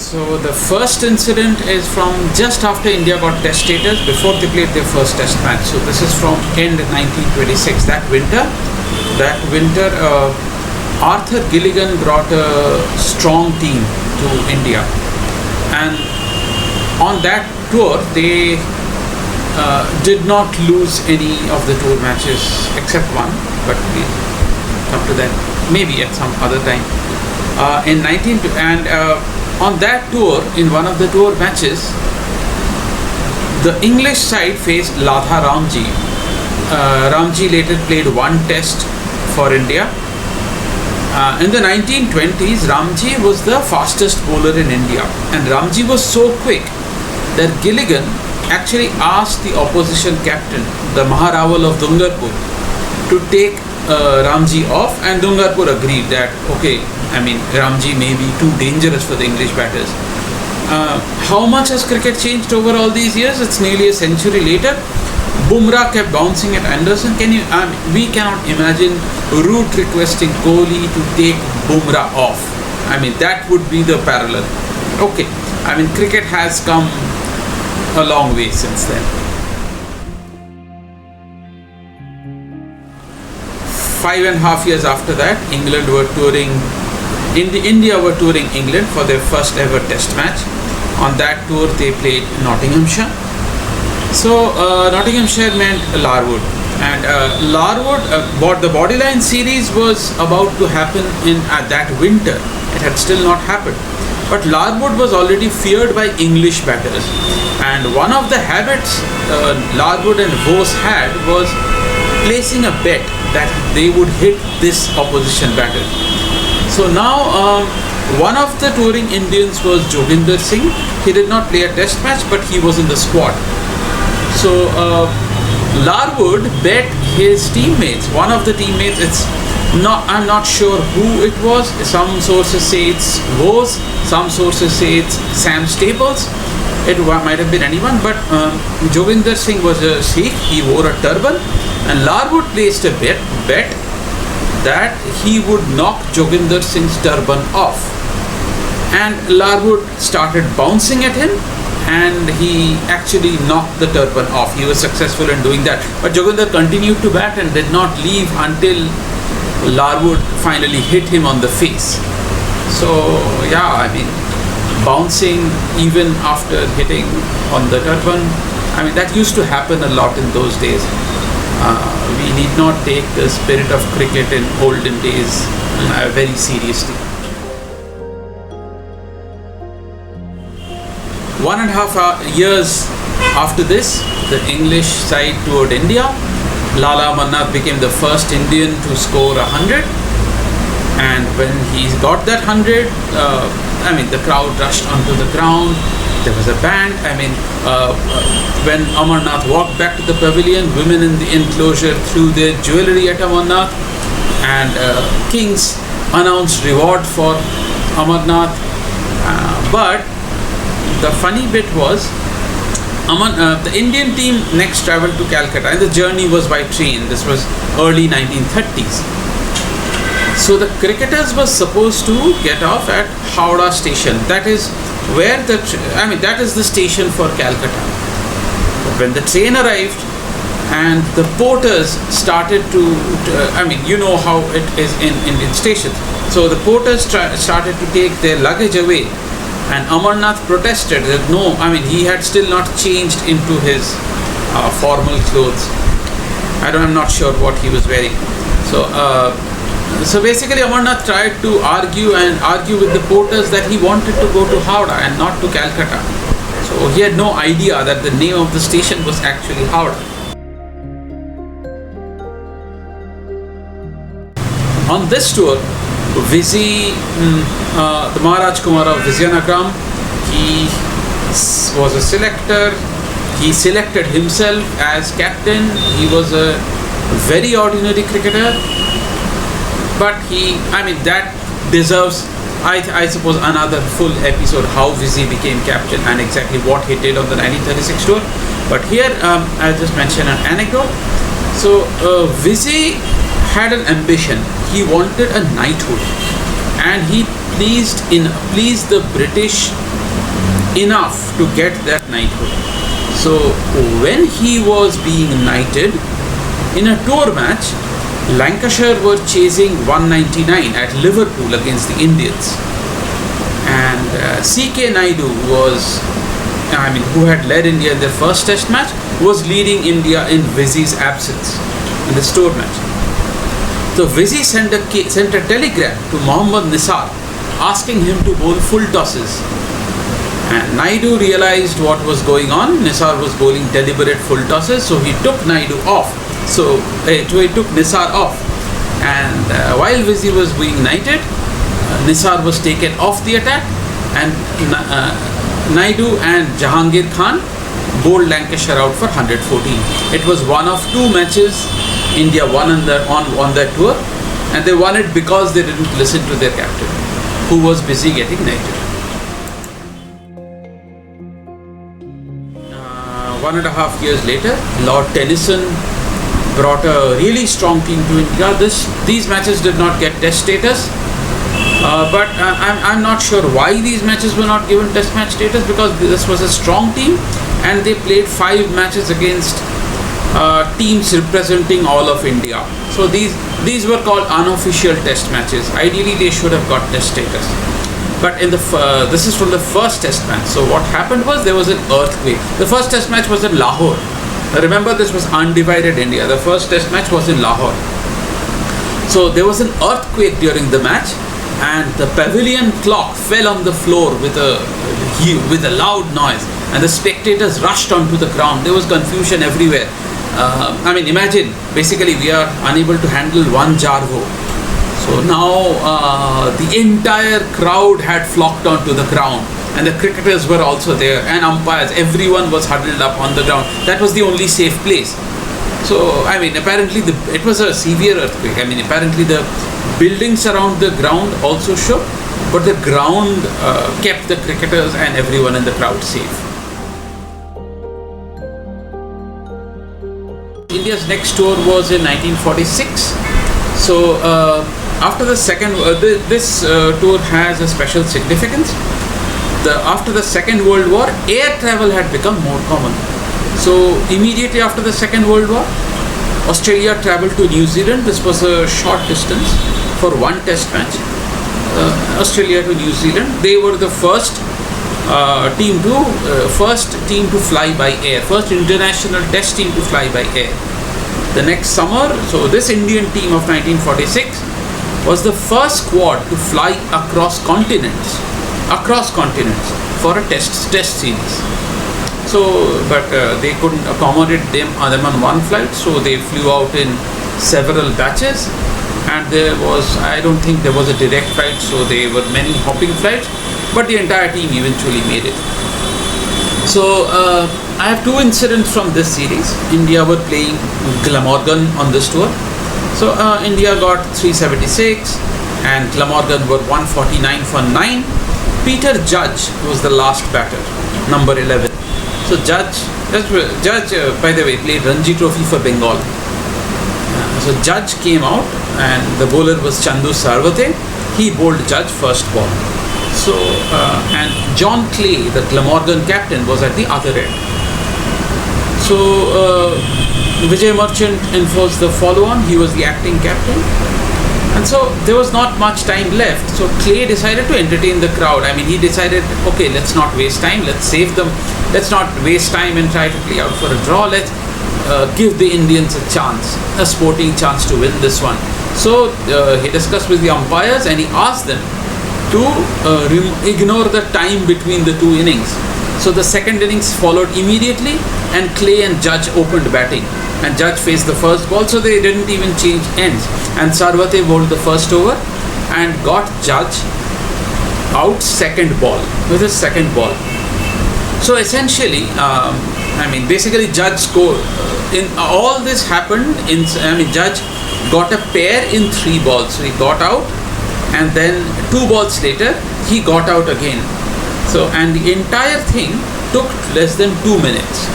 So the first incident is from just after India got test status, before they played their first test match. So this is from end 1926. That winter, Arthur Gilligan brought a strong team to India, and on that tour they did not lose any of the tour matches except one, but we'll come to that maybe at some other time. On that tour, in one of the tour matches, the English side faced Ladha Ramji. Ramji later played one test for India. In the 1920s, Ramji was the fastest bowler in India, and Ramji was so quick that Gilligan actually asked the opposition captain, the Maharawal of Dungarpur, to take Ramji off, and Dungarpur agreed that okay, Ramji may be too dangerous for the English batters. How much has cricket changed over all these years? It's nearly a century later. Bumrah kept bouncing at Anderson. We cannot imagine Root requesting Kohli to take Bumrah off. That would be the parallel. Okay, cricket has come a long way since then. 5.5 years after that, India were touring England for their first ever test match. On that tour they played Nottinghamshire. So Nottinghamshire meant Larwood, and Larwood, the Bodyline series was about to happen in that winter. It had still not happened, but Larwood was already feared by English batters, and one of the habits Larwood and Vos had was placing a bet that they would hit this opposition batter. So now one of the touring Indians was Joginder Singh. He did not play a test match, but he was in the squad. So Larwood bet his teammates, one of the teammates, I'm not sure who it was. Some sources say it's Vos, some sources say it's Sam Staples. It might have been anyone, but Joginder Singh was a Sikh. He wore a turban, and Larwood placed a bet that he would knock Joginder Singh's turban off. And Larwood started bouncing at him, and he actually knocked the turban off. He was successful in doing that. But Joginder continued to bat and did not leave until Larwood finally hit him on the face. So yeah, bouncing even after hitting on the turban, that used to happen a lot in those days. We need not take the spirit of cricket in olden days very seriously. 1.5 years after this, the English side toured India. Lala Amarnath became the first Indian to score 100, and when he got that 100, the crowd rushed onto the ground. There was a band. When Amarnath walked back to the pavilion, women in the enclosure threw their jewellery at Amarnath, and kings announced reward for Amarnath. But the funny bit was, the Indian team next travelled to Calcutta, and the journey was by train. This was early 1930s. So the cricketers were supposed to get off at Howrah station. That is where that is the station for Calcutta. When the train arrived and the porters started to you know how it is in Indian stations. So the porters started to take their luggage away, and Amarnath protested that no, he had still not changed into his formal clothes. I'm not sure what he was wearing. So basically Amarnath tried to argue with the porters that he wanted to go to Howrah and not to Calcutta. So he had no idea that the name of the station was actually Howrah. On this tour, the Maharaj Kumar of Vizianagaram, he was a selector. He selected himself as captain. He was a very ordinary cricketer, but that deserves, I suppose, another full episode, how Vizi became captain and exactly what he did on the 1936 tour. But here I'll just mention an anecdote. So Vizi had an ambition. He wanted a knighthood, and he pleased the British enough to get that knighthood. So when he was being knighted in a tour match, Lancashire were chasing 199 at Liverpool against the Indians, and C.K. Naidu who had led India in their first test match, was leading India in Vizzy's absence in this tour match. So Vizzy sent a telegram to Mohammad Nisar asking him to bowl full tosses. And Naidu realized what was going on. Nisar was bowling deliberate full tosses, so he took Naidu off. So he took Nisar off. And while Vizzy was being knighted, Nisar was taken off the attack, and Naidu and Jahangir Khan bowled Lancashire out for 114. It was one of two matches India won on that tour, and they won it because they didn't listen to their captain, who was busy getting knighted. 1.5 years later, Lord Tennyson brought a really strong team to India. These matches did not get test status, but I'm not sure why these matches were not given test match status, because this was a strong team and they played 5 matches against teams representing all of India. So these were called unofficial test matches. Ideally they should have got test status. But this is from the first test match. So what happened was there was an earthquake. The first test match was in Lahore. Remember, this was undivided India. The first test match was in Lahore. So there was an earthquake during the match, and the pavilion clock fell on the floor with a loud noise, and the spectators rushed onto the ground. There was confusion everywhere. Imagine, basically we are unable to handle one Jarvo. So now the entire crowd had flocked onto the ground, and the cricketers were also there, and umpires. Everyone was huddled up on the ground. That was the only safe place. So apparently it was a severe earthquake. Apparently the buildings around the ground also shook, but the ground kept the cricketers and everyone in the crowd safe. India's next tour was in 1946. So after the second, this tour has a special significance. After the Second World War, air travel had become more common. So immediately after the Second World War, Australia travelled to New Zealand. This was a short distance for one test match. Australia to New Zealand. They were the first team to fly by air, first international test team to fly by air. The next summer, so this Indian team of 1946 was the first squad to fly across continents for a test series. So, but they couldn't accommodate them on one flight, so they flew out in several batches, and I don't think there was a direct flight, so there were many hopping flights, but the entire team eventually made it. So I have 2 incidents from this series. India were playing Glamorgan on this tour. So India got 376 and Glamorgan were 149 for 9. Peter Judge was the last batter, number 11. So Judge, by the way, played Ranji Trophy for Bengal. So Judge came out, and the bowler was Chandu Sarvate. He bowled Judge first ball. So and John Clay, the Glamorgan captain, was at the other end. So Vijay Merchant enforced the follow-on. He was the acting captain. And so there was not much time left. So Clay decided to entertain the crowd. He decided, okay, let's not waste time. Let's save them. Let's not waste time and try to play out for a draw. Let's give the Indians a chance, a sporting chance to win this one. So he discussed with the umpires and he asked them to ignore the time between the 2 innings. So the second innings followed immediately, and Clay and Judge opened batting. And Judge faced the first ball, so they didn't even change ends. And Sarvate bowled the first over and got Judge out second ball with his second ball. So essentially, basically Judge scored. In all this happened, Judge got a pair in 3 balls. So he got out, and then 2 balls later, he got out again. So, and the entire thing took less than 2 minutes.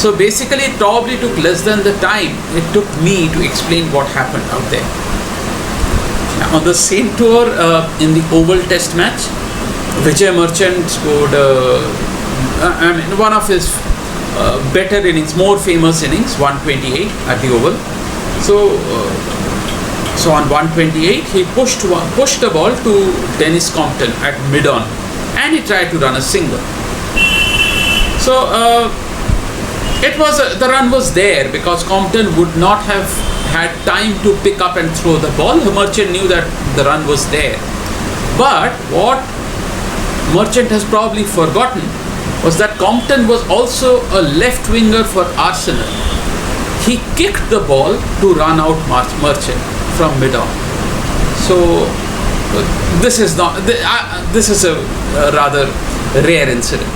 So basically it probably took less than the time it took me to explain what happened out there. Now, on the same tour, in the Oval Test match, Vijay Merchant scored one of his better innings, more famous innings, 128 at the Oval. So on 128, he pushed the ball to Dennis Compton at mid-on, and he tried to run a single. So the run was there because Compton would not have had time to pick up and throw the ball. Merchant knew that the run was there. But what Merchant has probably forgotten was that Compton was also a left winger for Arsenal. He kicked the ball to run out Merchant from mid-on. So this is a rather rare incident.